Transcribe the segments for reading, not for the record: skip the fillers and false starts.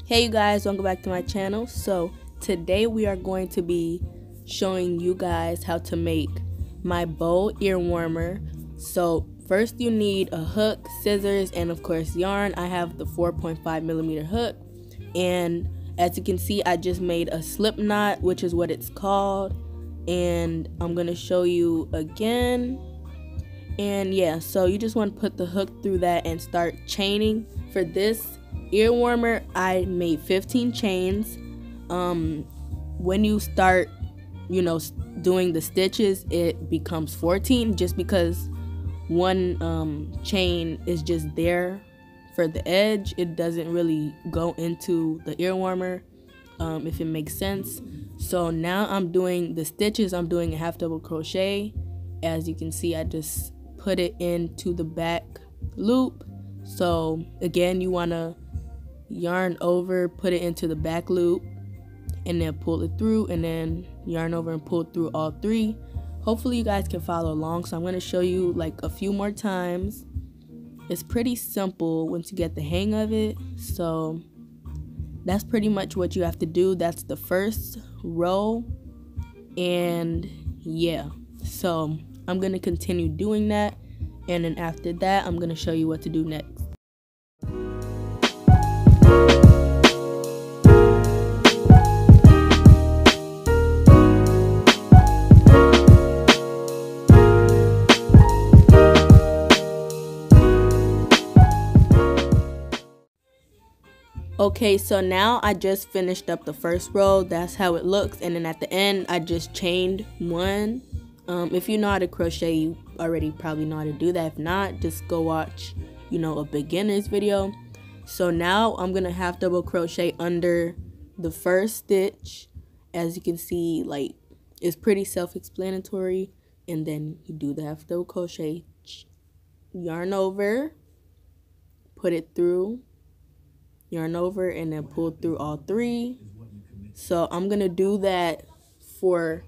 Hey you guys, welcome back to my channel. So today we are going to be showing you guys how to make my bow ear warmer. So first you need a hook, scissors, and of course yarn. I have the 4.5mm hook, and as you can see I just made a slip knot, which is what it's called, and I'm gonna show you again. And yeah, so you just want to put the hook through that and start chaining. For this ear warmer I made 15 chains. When you start doing the stitches, it becomes 14 just because one chain is just there for the edge. It doesn't really go into the ear warmer, if it makes sense. So now I'm doing the stitches. I'm doing a half double crochet. As you can see, I just put it into the back loop. So again, you want to yarn over, put it into the back loop, and then pull it through, and then yarn over and pull through all three. Hopefully you guys can follow along. So I'm going to show you like a few more times. It's pretty simple once you get the hang of it. So that's pretty much what you have to do. That's the first row, and yeah, so I'm going to continue doing that, and then after that I'm going to show you what to do next. Okay, so now I just finished up the first row. That's how it looks, and then at the end I just chained one. If you know how to crochet, you already probably know how to do that. If not, just go watch a beginner's video. So now I'm gonna half double crochet under the first stitch. As you can see, like, it's pretty self-explanatory, and then you do the half double crochet, yarn over, put it through, yarn over, and then pull through all three. So I'm gonna do that for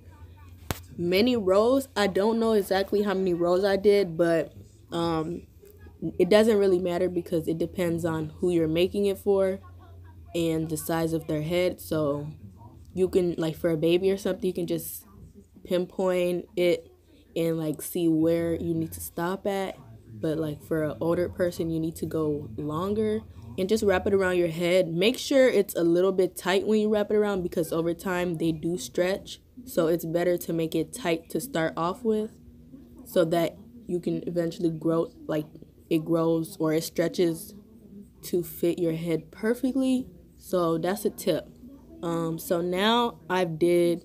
many rows. I don't know exactly how many rows I did, but it doesn't really matter because it depends on who you're making it for and the size of their head. So you can, like, for a baby or something, you can just pinpoint it and like see where you need to stop at. But like for an older person, you need to go longer and just wrap it around your head. Make sure it's a little bit tight when you wrap it around, because over time they do stretch. So it's better to make it tight to start off with, so that you can eventually grow, like it grows or it stretches to fit your head perfectly. So that's a tip. So now I've did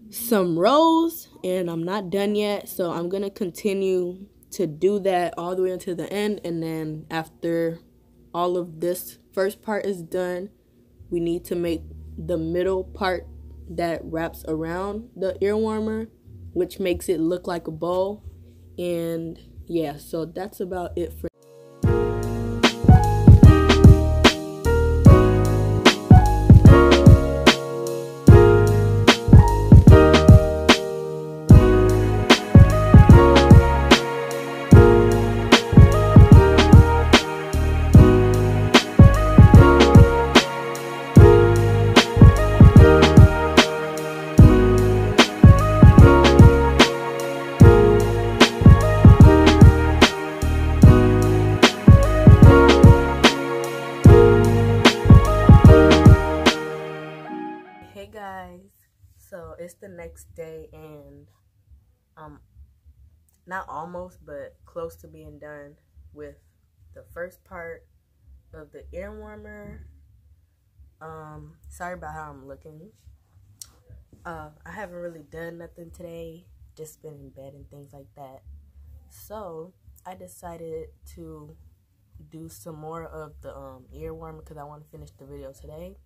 some rows and I'm not done yet. So I'm gonna continue to do that all the way until the end, and then after all of this first part is done, we need to make the middle part that wraps around the ear warmer, which makes it look like a bow. And yeah, so that's about it for guys. So it's the next day, and not almost but close to being done with the first part of the ear warmer. Sorry about how I'm looking. I haven't really done nothing today, just been in bed and things like that. So I decided to do some more of the ear warmer because I want to finish the video today,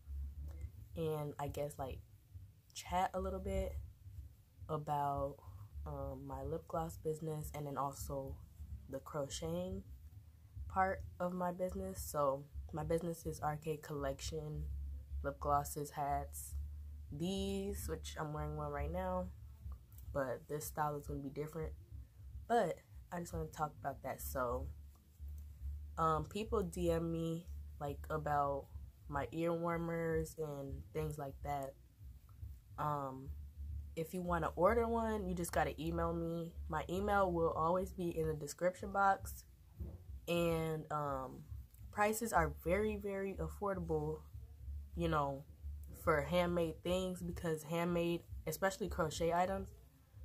and I guess like chat a little bit about my lip gloss business, and then also the crocheting part of my business. So my business is Arcade Collection, lip glosses, hats, these, which I'm wearing one right now, but this style is going to be different. But I just want to talk about that. So people DM me like about my ear warmers and things like that. If you want to order one, you just got to email me. My email will always be in the description box. And prices are very, very affordable, you know, for handmade things, because handmade, especially crochet items,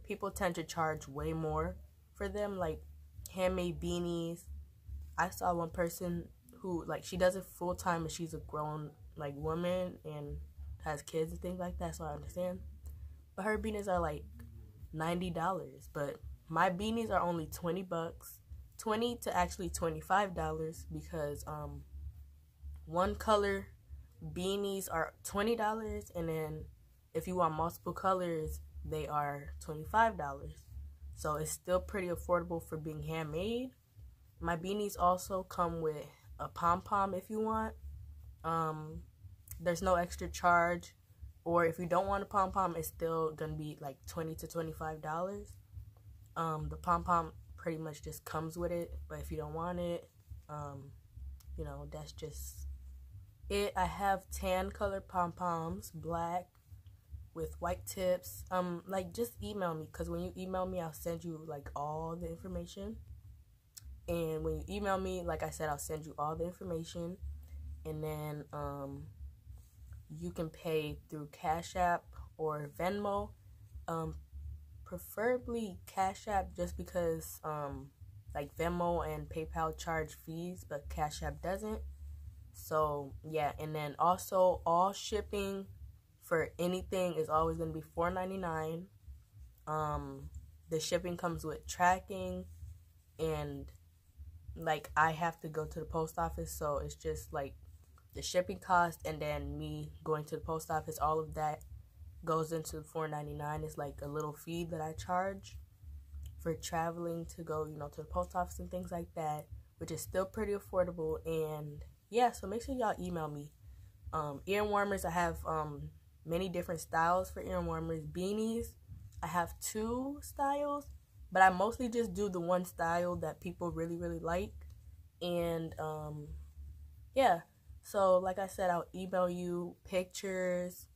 people tend to charge way more for them. Like handmade beanies, I saw one person who, like, she does it full time and she's a grown like woman and has kids and things like that, so I understand. But her beanies are like $90, but my beanies are only $20, $20 to actually $25, because one color beanies are $20, and then if you want multiple colors, they are $25. So it's still pretty affordable for being handmade. My beanies also come with a pom-pom if you want. There's no extra charge, or if you don't want a pom-pom, it's still gonna be like $20 to $25. The pom-pom pretty much just comes with it, but if you don't want it, you know, that's just it. I have tan color pom-poms, black with white tips. Like, just email me, because when you email me, I'll send you like all the information. And when you email me, like I said, I'll send you all the information. And then you can pay through Cash App or Venmo. Preferably Cash App, just because like Venmo and PayPal charge fees, but Cash App doesn't. So yeah, and then also all shipping for anything is always going to be $4.99. The shipping comes with tracking, and like I have to go to the post office, so it's just like the shipping cost and then me going to the post office, all of that goes into $4.99. It's like a little fee that I charge for traveling to go, you know, to the post office and things like that, which is still pretty affordable. And yeah, so make sure y'all email me. Ear warmers, I have many different styles for ear warmers. Beanies, I have 2 styles, but I mostly just do the one style that people really, really like. And yeah, so like I said, I'll email you pictures,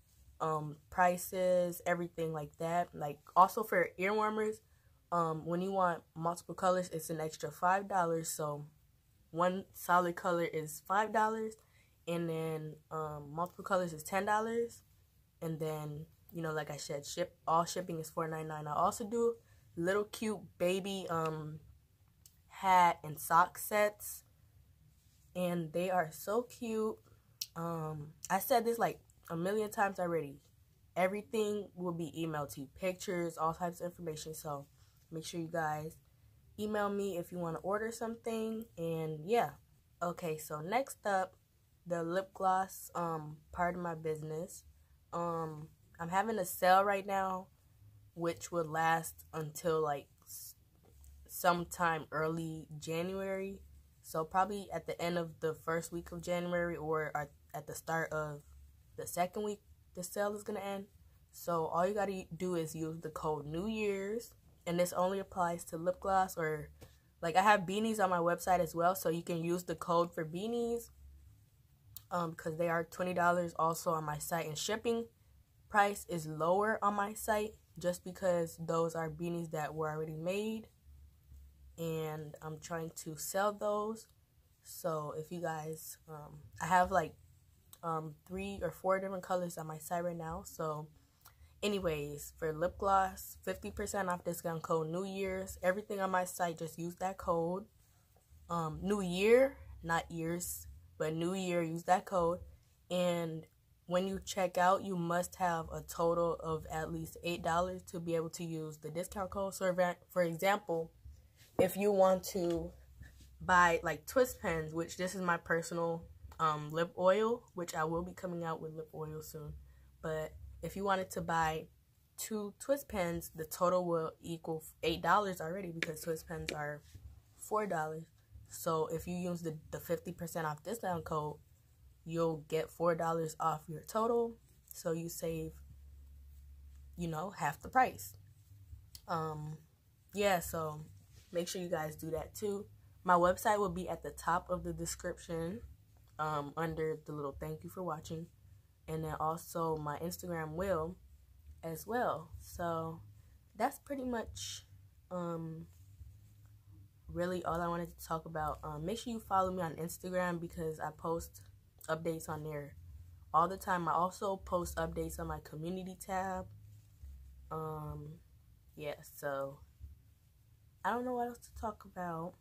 prices, everything like that. Like, also for ear warmers, when you want multiple colors, it's an extra $5. So one solid color is $5, and then multiple colors is $10. And then, you know, like I said, all shipping is $4.99. I also do little cute baby hat and sock sets, and they are so cute. I said this like a million times already. Everything will be emailed to you, pictures, all types of information. So make sure you guys email me if you want to order something. And yeah, okay, so next up, the lip gloss part of my business. I'm having a sale right now, which will last until like sometime early January. So probably at the end of the first week of January, or at the start of the second week, the sale is going to end. So all you got to do is use the code New Year's, and this only applies to lip gloss. Or like, I have beanies on my website as well, so you can use the code for beanies, because they are $20 also on my site, and shipping price is lower on my site just because those are beanies that were already made, and I'm trying to sell those. So if you guys, I have like 3 or 4 different colors on my site right now. So anyways, for lip gloss, 50% off, discount code New Year's. Everything on my site, just use that code. New Year, not years, but New Year, use that code. And when you check out, you must have a total of at least $8 to be able to use the discount code. So for example, if you want to buy like twist pens, which this is my personal lip oil, which I will be coming out with lip oil soon. But if you wanted to buy 2 twist pens, the total will equal $8 already, because twist pens are $4. So if you use the 50% off discount code, you'll get $4 off your total. So you save, you know, half the price. Yeah, so make sure you guys do that too. My website will be at the top of the description, under the little thank you for watching, and then also my Instagram will as well. So that's pretty much really all I wanted to talk about. Make sure you follow me on Instagram because I post updates on there all the time. I also post updates on my community tab. Yeah, so I don't know what else to talk about.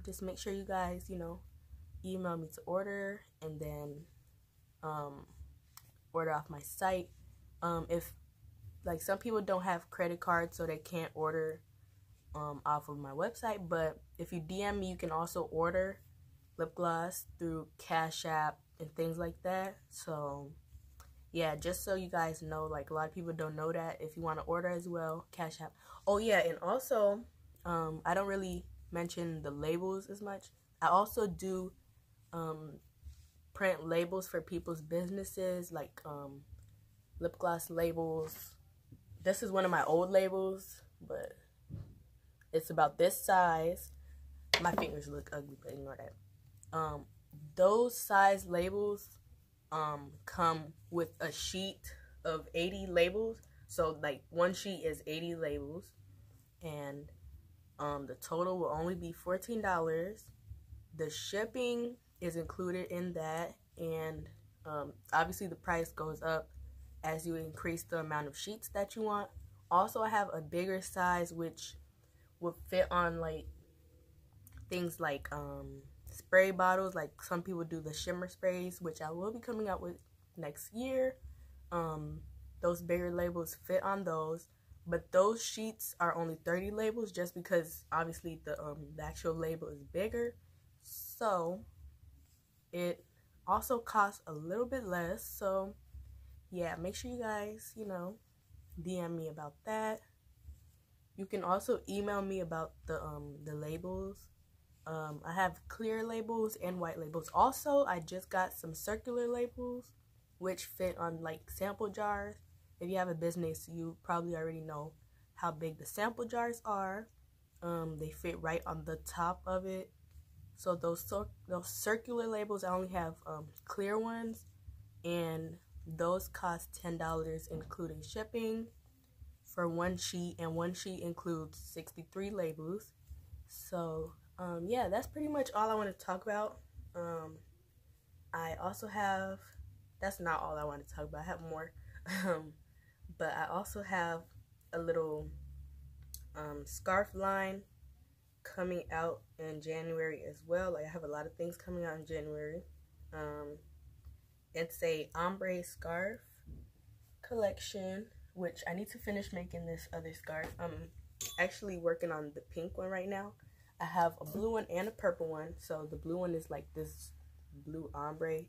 Just make sure you guys, email me to order, and then order off my site. If like some people don't have credit cards, so they can't order off of my website, but if you DM me, you can also order lip gloss through Cash App and things like that. So yeah, just so you guys know, like a lot of people don't know that if you want to order as well, Cash App. Oh yeah, and also I don't really mention the labels as much. I also do print labels for people's businesses, like lip gloss labels. This is one of my old labels, but it's about this size. My fingers look ugly, but ignore that. Those size labels come with a sheet of 80 labels. So like one sheet is 80 labels, and the total will only be $14. The shipping is included in that, and obviously the price goes up as you increase the amount of sheets that you want. Also, I have a bigger size which would fit on like things like spray bottles. Like some people do the shimmer sprays, which I will be coming out with next year. Those bigger labels fit on those, but those sheets are only 30 labels just because obviously the actual label is bigger. So it also costs a little bit less. So yeah, make sure you guys, DM me about that. You can also email me about the labels. I have clear labels and white labels. Also, I just got some circular labels which fit on like sample jars. If you have a business, you probably already know how big the sample jars are. They fit right on the top of it. So those circular labels, I only have clear ones, and those cost $10 including shipping for one sheet, and one sheet includes 63 labels. So yeah, that's pretty much all I want to talk about. I also have, that's not all I want to talk about, I have more. But I also have a little scarf line coming out in January as well. Like I have a lot of things coming out in January. It's a ombre scarf collection, which I need to finish making this other scarf. I'm actually working on the pink one right now. I have a blue one and a purple one. So the blue one is like this blue ombre,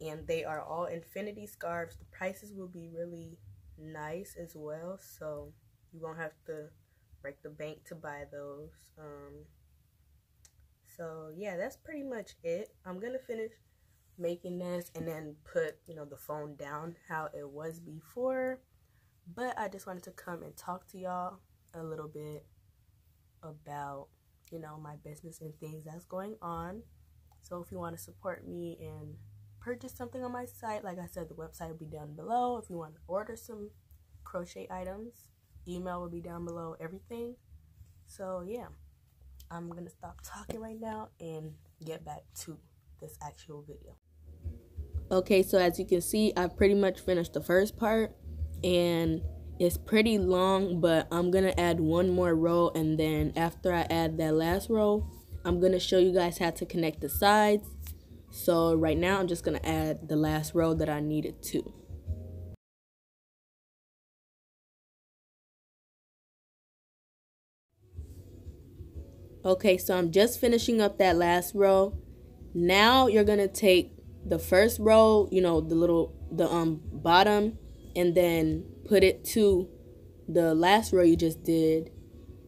and they are all infinity scarves. The prices will be really nice as well, so you won't have to break the bank to buy those. So yeah, that's pretty much it. I'm gonna finish making this and then put the phone down how it was before, but I just wanted to come and talk to y'all a little bit about my business and things that's going on. So if you want to support me and purchase something on my site, like I said, the website will be down below. If you want to order some crochet items, email will be down below, everything. So yeah, I'm gonna stop talking right now and get back to this actual video. Okay, so as you can see, I pretty much finished the first part, and it's pretty long, but I'm gonna add one more row, and then after I add that last row, I'm gonna show you guys how to connect the sides. So right now I'm just gonna add the last row that I needed to. Okay, so I'm just finishing up that last row. Now you're gonna take the first row, the bottom, and then put it to the last row you just did,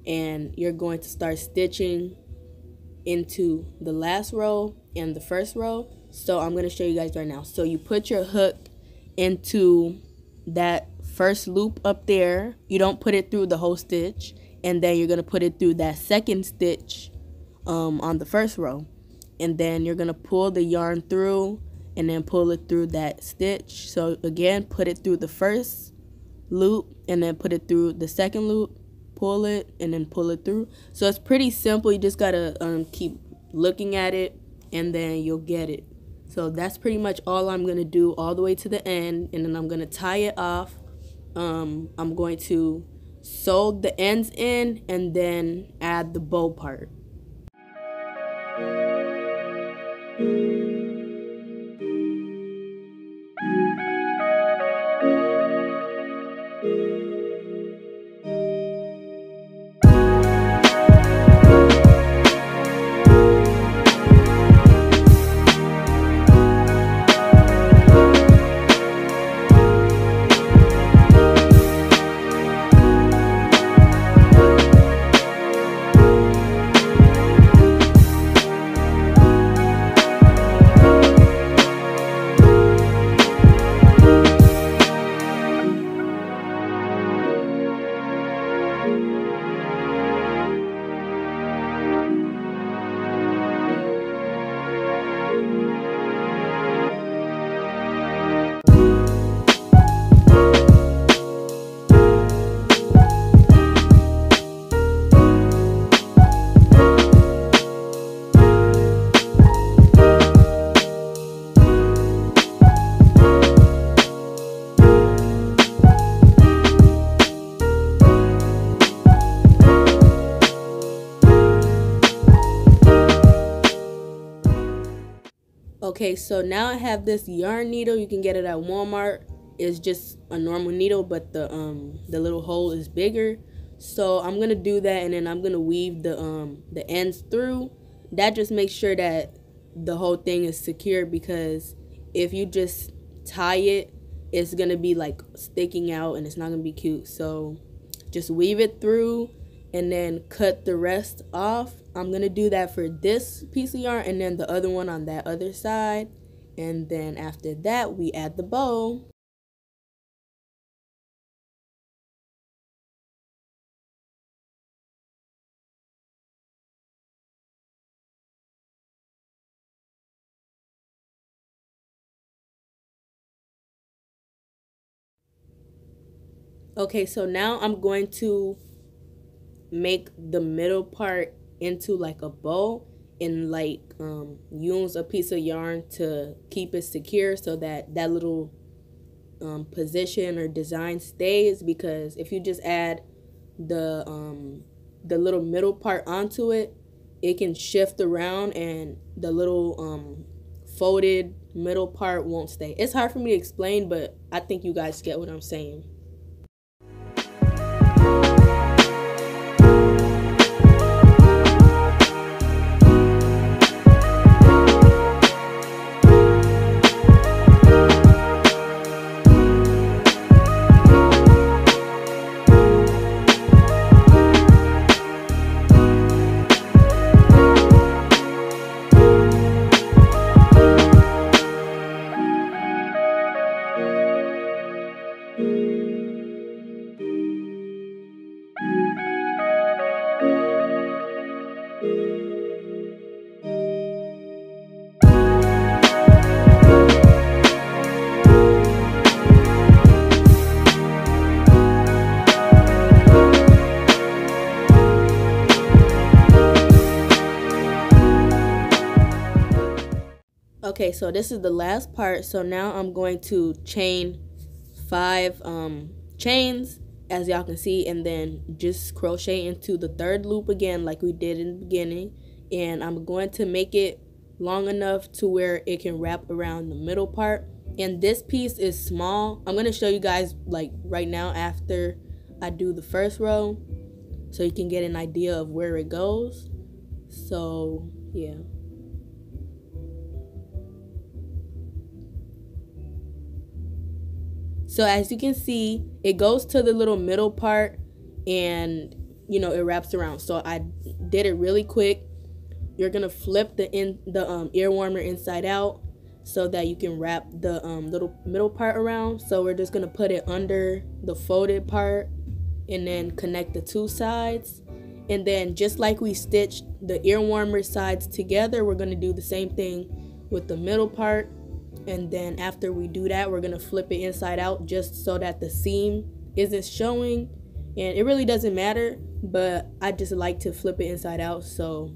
and you're going to start stitching into the last row and the first row. So I'm going to show you guys right now. So you put your hook into that first loop up there, you don't put it through the whole stitch, and then you're gonna put it through that second stitch on the first row, and then you're gonna pull the yarn through and then pull it through that stitch. So again, put it through the first loop and then put it through the second loop, pull it, and then pull it through. So it's pretty simple. You just gotta keep looking at it and then you'll get it. So that's pretty much all I'm gonna do all the way to the end, and then I'm gonna tie it off. I'm going to sew the ends in and then add the bow part. Okay, so now I have this yarn needle. You can get it at Walmart. It's just a normal needle, but the little hole is bigger. So I'm gonna do that, and then I'm gonna weave the ends through. That just makes sure that the whole thing is secure, because if you just tie it, it's gonna be like sticking out and it's not gonna be cute. So just weave it through and then cut the rest off. I'm gonna do that for this piece of yarn and then the other one on that other side. And then after that, we add the bow. Okay, so now I'm going to make the middle part into like a bow, and like use a piece of yarn to keep it secure so that that little position or design stays. Because if you just add the little middle part onto it, it can shift around and the little folded middle part won't stay. It's hard for me to explain, but I think you guys get what I'm saying. Okay, so this is the last part. So now I'm going to chain 5 chains, as y'all can see, and then just crochet into the third loop again like we did in the beginning. And I'm going to make it long enough to where it can wrap around the middle part. And this piece is small. I'm going to show you guys like right now after I do the first row, so you can get an idea of where it goes. So yeah. So as you can see, it goes to the little middle part and, you know, it wraps around. So I did it really quick. You're going to flip the ear warmer inside out. so that you can wrap the little middle part around. So we're just gonna put it under the folded part and then connect the two sides. And then just like we stitched the ear warmer sides together, we're gonna do the same thing with the middle part. And then after we do that, we're gonna flip it inside out just so that the seam isn't showing. And it really doesn't matter, but I just like to flip it inside out. So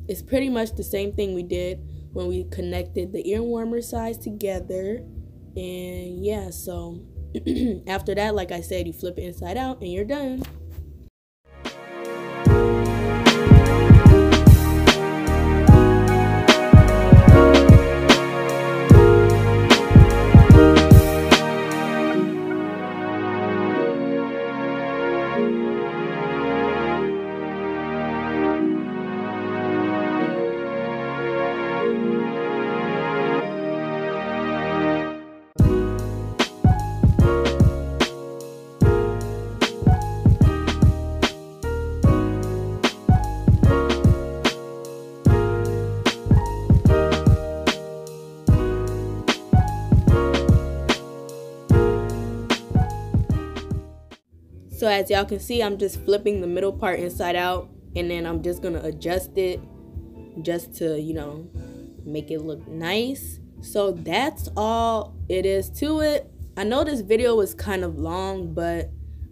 it's pretty much the same thing we did when we connected the ear warmer sides together. And yeah, so after that, like I said, you flip it inside out and you're done. So as y'all can see, I'm just flipping the middle part inside out, and then I'm just gonna adjust it just to, you know, make it look nice. So that's all it is to it. I know this video was kind of long, but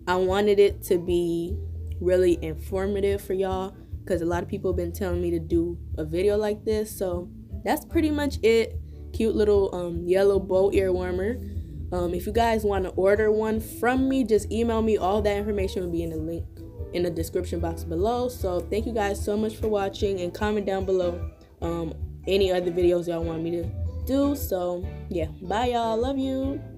I wanted it to be really informative for y'all because a lot of people have been telling me to do a video like this. So that's pretty much it. Cute little yellow bow ear warmer. If you guys want to order one from me, just email me. All that information will be in the link in the description box below. So thank you guys so much for watching, and comment down below any other videos y'all want me to do. So yeah, bye y'all, love you.